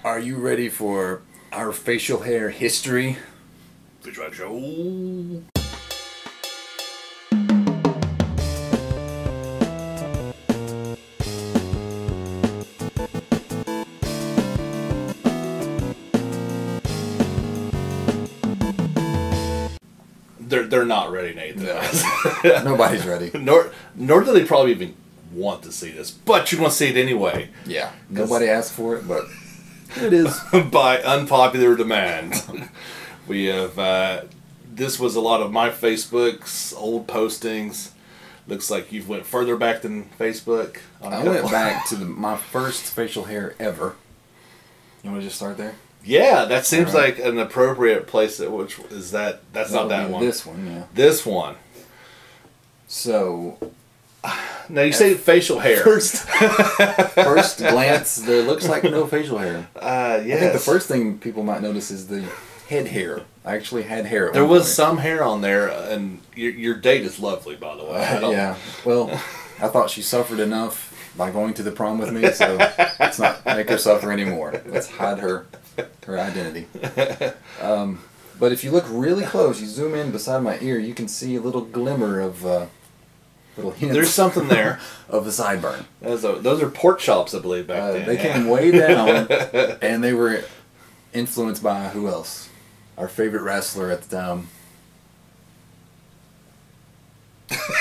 Are you ready for our facial hair history? Fishwax Show. They're not ready, Nathan. No. Nobody's ready. Nor do they probably even want to see this, but you're going to see it anyway. Yeah. Nobody asked for it, but it is. By unpopular demand. We have, this was a lot of my Facebook's old postings. Looks like you've went further back than Facebook. I went back to my first facial hair ever. You want to just start there? Yeah, that seems like an appropriate place. Which is that? That's not that one. This one, yeah. This one. So, now you say facial hair. First glance, there looks like no facial hair. Yes. I think the first thing people might notice is the head hair. I actually had hair. There was some hair on there, and your date is lovely, by the way. Yeah. Well, I thought she suffered enough by going to the prom with me, so let's not make her suffer anymore. Let's hide her identity. But if you look really close, you zoom in beside my ear, you can see a little glimmer of little hints. There's something there of the sideburn. Those are pork chops, I believe, back then. They came way down, and they were influenced by who else? Our favorite wrestler at the time.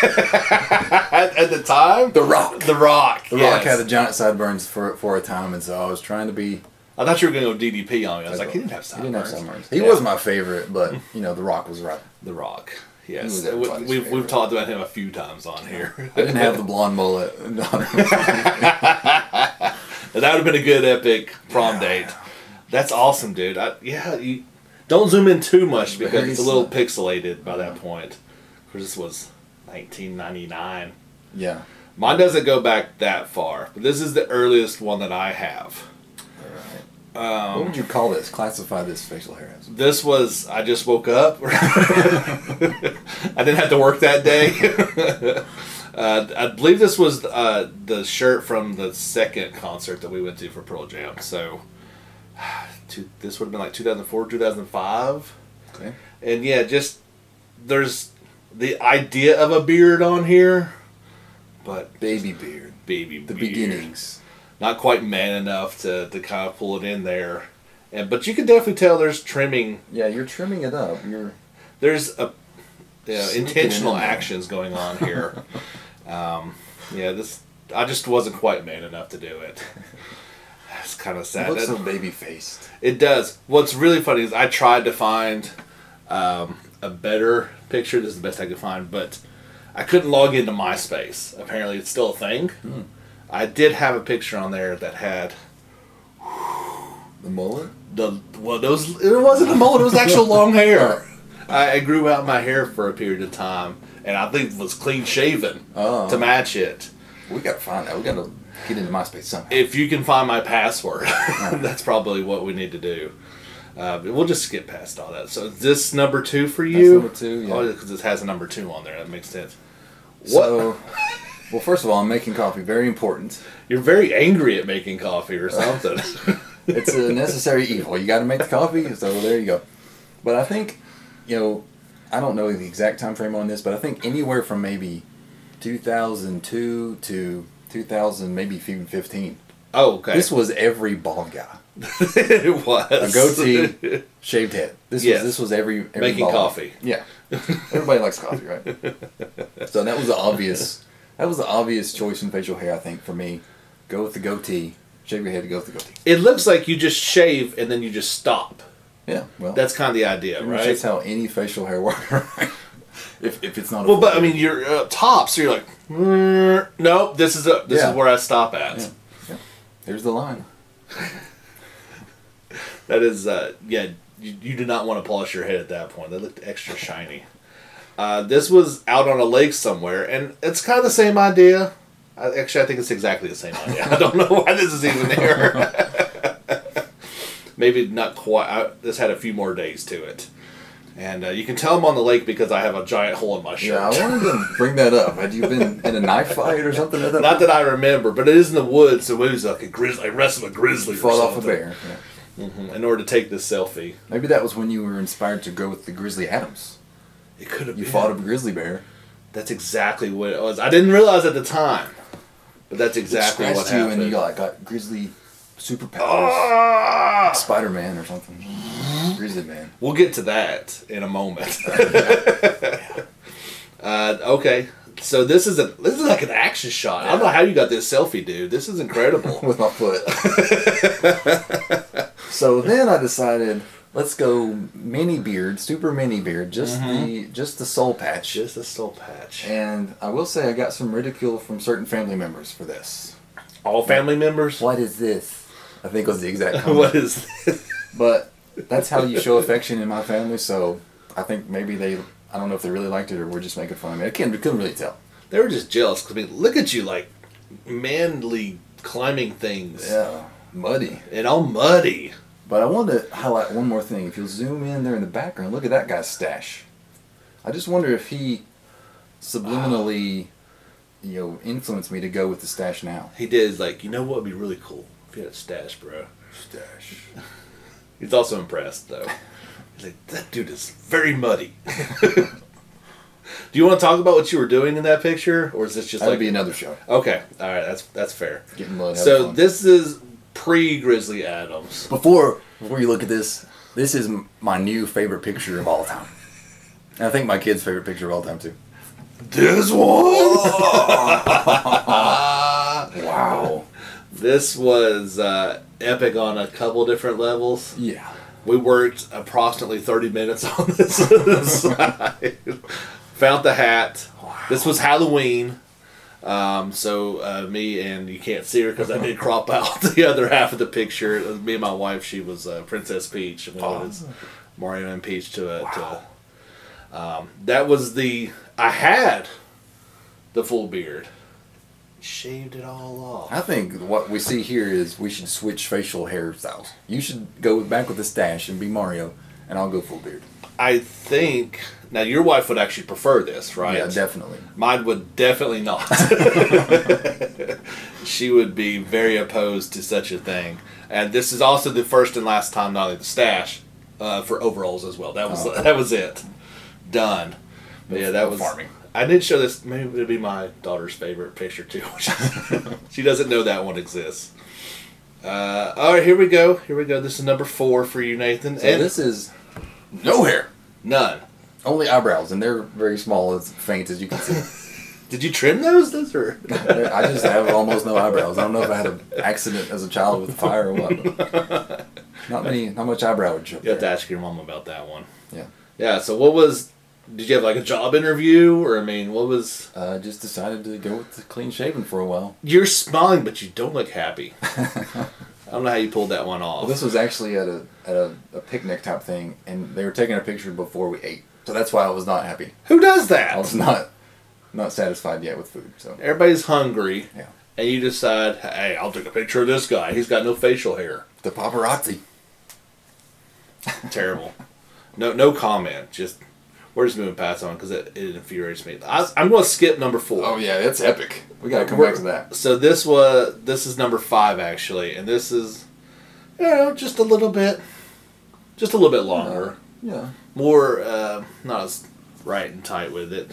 At the time? The Rock. The Rock. The Rock had the giant sideburns for a time, and so I was trying to be. I thought you were going to go DDP on me. I was like, he didn't have sideburns. He didn't have sideburns. He was my favorite, but The Rock was right. The Rock. Yes. We've We've talked about him a few times on here. I didn't have the blonde mullet. That would have been a good epic prom date. That's awesome, dude. You don't zoom in too much because it's a little pixelated by that point. Because this was 1999. Yeah. Mine doesn't go back that far, but this is the earliest one that I have. What would you call this? Classify this facial hair as? This was, I just woke up. I didn't have to work that day. I believe this was the shirt from the second concert that we went to for Pearl Jam. So this would have been like 2004, 2005. Okay. And yeah, just there's the idea of a beard on here, but baby beard. The beginnings. Not quite man enough to kind of pull it in there, but you can definitely tell there's trimming. Yeah, you're trimming it up. There's intentional actions going on here. I just wasn't quite man enough to do it. It's kind of sad. It looks so baby faced. It does. What's really funny is I tried to find a better picture. This is the best I could find, but I couldn't log into MySpace. Apparently, it's still a thing. I did have a picture on there that had the mullet. It wasn't a mullet. It was actual long hair. I grew out my hair for a period of time, and I think it was clean shaven to match it. We gotta find that. We gotta get into MySpace somehow. If you can find my password, that's probably what we need to do. We'll just skip past all that. So is this number 2 for you? That's number 2, yeah. Oh, because it has a number 2 on there. That makes sense. So, well, first of all, I'm making coffee. Very important. You're very angry at making coffee or something. It's a necessary evil. You got to make the coffee, so there you go. But I think, I don't know the exact time frame on this, but I think anywhere from maybe 2002 to 2000, maybe even 15. Oh, okay. This was every bald guy. It was a goatee, shaved head. This was every making bald coffee. Yeah, everybody likes coffee, right? So that was the obvious. That was the obvious choice in facial hair, I think, for me. Go with the goatee. Shave your head to go with the goatee. It looks like you just shave and then you just stop. Yeah, well, that's kind of the idea, right? That's how any facial hair works, right? If it's not. But I mean, you're top, so you're like, nope. This is where I stop at. Yeah. There's the line. That is, you do not want to polish your head at that point. They looked extra shiny. This was out on a lake somewhere, and it's kind of the same idea. Actually, I think it's exactly the same idea. I don't know why this is even here. Maybe not quite. This had a few more days to it. And you can tell I'm on the lake because I have a giant hole in my shirt. Yeah, I wanted to bring that up. Had you been in a knife fight or something? Not that I remember, but it is in the woods, so it was like a grizzly. I wrestled a grizzly. Fought off a bear. in order to take this selfie. Maybe that was when you were inspired to go with the Grizzly Adams. It could have been. You fought a grizzly bear. That's exactly what it was. I didn't realize at the time, but that's exactly it what you happened. And you got grizzly superpowers. Spider-Man or something. Grizzly Man. We'll get to that in a moment. Okay, so this is like an action shot. I don't know how you got this selfie, dude. This is incredible. With my foot. So then I decided, let's go mini beard, super mini beard, just the soul patch. Just the soul patch. And I will say I got some ridicule from certain family members for this. All family members? What is this? I think was the exact comment. What is this? But that's how you show affection in my family, so I think maybe I don't know if they really liked it or were just making fun of me. I couldn't really tell. They were just jealous, because I mean, look at you, like, manly climbing things. Yeah, muddy. And all muddy. But I wanted to highlight one more thing. If you'll zoom in there in the background, look at that guy's stash. I just wonder if he subliminally, influenced me to go with the stash now. He did, like, you know what would be really cool? If you had a stash, bro. Stash. He's also impressed, though. He's like, that dude is very muddy. Do you want to talk about what you were doing in that picture? Or is this just That'd be another show. Okay, alright, that's fair. Getting mud. So this is pre-Grizzly Adams. Before you look at this is my new favorite picture of all time. And I think my kid's favorite picture of all time, too. This one? Wow. This was epic on a couple different levels. Yeah. We worked approximately 30 minutes on this side. Found the hat. Wow. This was Halloween. So me and you can't see her because I did crop out the other half of the picture. It was me and my wife. She was Princess Peach. And we was Mario and Peach that was I had the full beard. Shaved it all off. I think what we see here is we should switch facial hairstyles. You should go back with the stash and be Mario, and I'll go full beard. I think now your wife would actually prefer this, right? Yeah, definitely. Mine would definitely not. She would be very opposed to such a thing. And this is also the first and last time, not only the stash, for overalls as well. That was it. Done. But yeah, that was farming. I did show this. Maybe it would be my daughter's favorite picture too. She doesn't know that one exists. All right, here we go. This is number 4 for you, Nathan. So and this is no hair. None. Only eyebrows, and they're very small, as faint as you can see. Did you trim those? Or? I just have almost no eyebrows. I don't know if I had an accident as a child with fire or what. Not much eyebrow. You have to ask your mom about that one. Yeah. Yeah. So what was? Did you have like a job interview, or I mean, what was? Just decided to go with the clean shaven for a while. You're smiling, but you don't look happy. I don't know how you pulled that one off. Well, this was actually at a picnic type thing, and they were taking a picture before we ate, so that's why I was not happy. Who does that? I was not satisfied yet with food. So everybody's hungry, yeah, and you decide, hey, I'll take a picture of this guy. He's got no facial hair. The paparazzi. Terrible. No comment. Just. We're just moving past on because it infuriates me. I'm going to skip number 4. Oh yeah, it's epic. We got to come back to that. So this is number 5 actually, and this is, just a little bit longer. Yeah. More not as right and tight with it.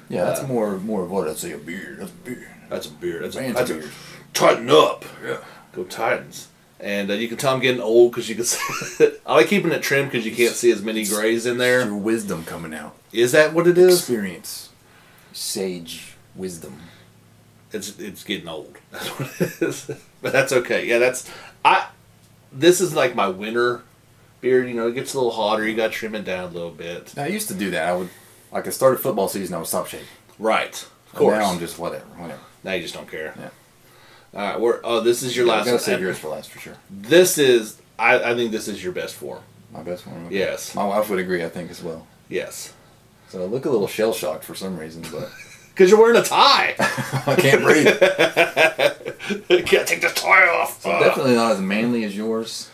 Yeah, that's more of what I'd say a beard. That's a beard. That's a beard. That's a beard. Tighten up. Yeah. Go Titans. And you can tell I'm getting old because you can see I like keeping it trimmed because you can't see as many grays in there. It's your wisdom coming out. Is that what it is? Experience. Sage wisdom. It's getting old. That's what it is. But that's okay. Yeah, this is like my winter beard. It gets a little hotter. You got to trim it down a little bit. Now, I used to do that. I started football season, I would stop shaving. Right. Of course. Now I'm just whatever. Now you just don't care. Yeah. All right, this is your last one. I gotta save yours for last for sure. This is, I think this is your best form. My best form? Okay. Yes. My wife would agree, I think, as well. Yes. So I look a little shell-shocked for some reason, but... Because you're wearing a tie. I can't breathe. Can't take the tie off. So definitely not as manly as yours,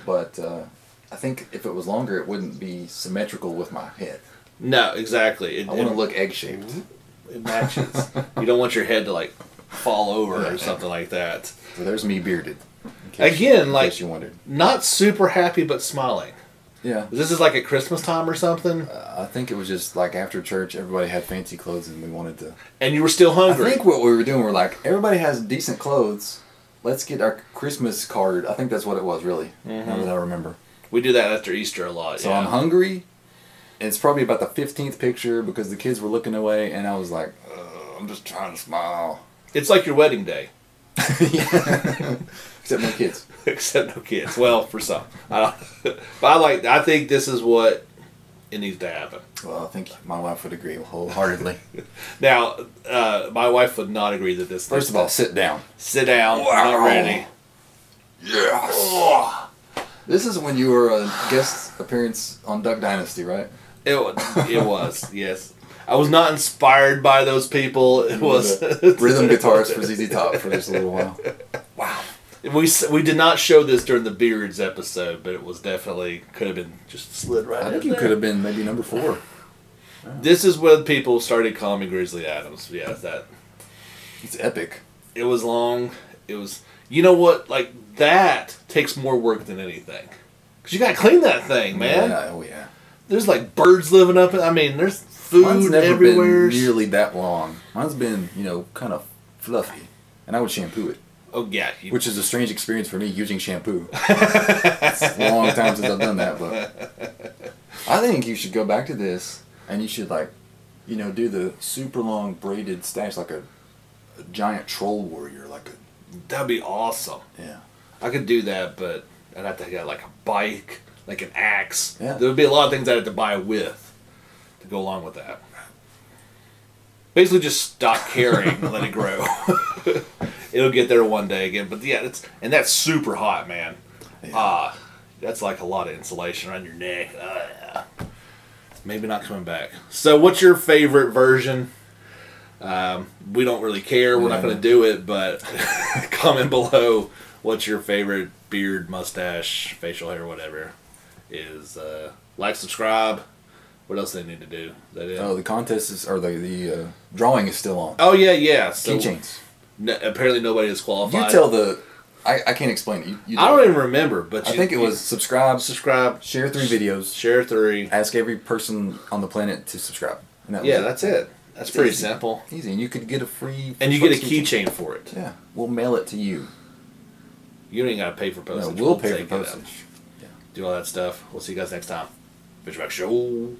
but I think if it was longer, it wouldn't be symmetrical with my head. No, exactly. I want to look egg-shaped. It matches. You don't want your head to, fall over or something like that. So there's me bearded. Again, in like, case you wondered. not super happy but smiling. Yeah. This is like at Christmas time or something? I think it was just like after church, everybody had fancy clothes and we wanted to... And you were still hungry. I think what we were doing, we're like, everybody has decent clothes. Let's get our Christmas card. I think that's what it was, really. Now that I remember. We do that after Easter a lot, So I'm hungry. And it's probably about the 15th picture because the kids were looking away and I was like, I'm just trying to smile. It's like your wedding day. Except no kids. Except no kids. Well, for some. But I think this is what it needs to happen. Well, I think my wife would agree wholeheartedly. Now, my wife would not agree that this... First of all, sit down. Sit down. Wow. Not ready. Yes. Oh. This is when you were a guest appearance on Duck Dynasty, right? It was, yes. I was not inspired by those people. It was rhythm guitarist for ZZ Top for just a little while. Wow. We did not show this during the Beards episode, but it was definitely could have been just slid right in. I think you could have been maybe number 4. Wow. This is when people started calling me Grizzly Adams. Yeah, that. It's epic. It was long. It was. You know what? Like that takes more work than anything. Cause you gotta clean that thing, man. Yeah. Oh yeah. There's like birds living up. I mean, there's food Mine's never everywhere. Been nearly that long. Mine's been, kind of fluffy, and I would shampoo it. Oh yeah, which is a strange experience for me using shampoo. It's a long time since I've done that, but I think you should go back to this, and you should do the super long braided stash like a giant troll warrior, That'd be awesome. Yeah, I could do that, but I'd have to get like a bike, like an axe. Yeah. There would be a lot of things I'd have to buy with to go along with that. Basically, just stop caring and let it grow. It'll get there one day again, but yeah, that's super hot, man. Yeah. That's like a lot of insulation around your neck. Yeah. Maybe not coming back. So, what's your favorite version? We don't really care. We're not going to do it, but comment below what's your favorite beard, mustache, facial hair, whatever is. Like, subscribe. What else do they need to do? Is that it? Oh, the contest is, or the drawing is still on. Oh yeah. So, keychains. Apparently nobody is qualified. You tell I can't explain it. You I don't even remember, but I think it was subscribe, share 3 videos, share 3, ask every person on the planet to subscribe. And that's it. That's it's pretty easy. Simple. Easy, and you could get a free. And you get a keychain for it. Yeah, we'll mail it to you. You ain't gotta pay for postage. No, we'll pay for postage. Yeah. Do all that stuff. We'll see you guys next time. Fishwax Show.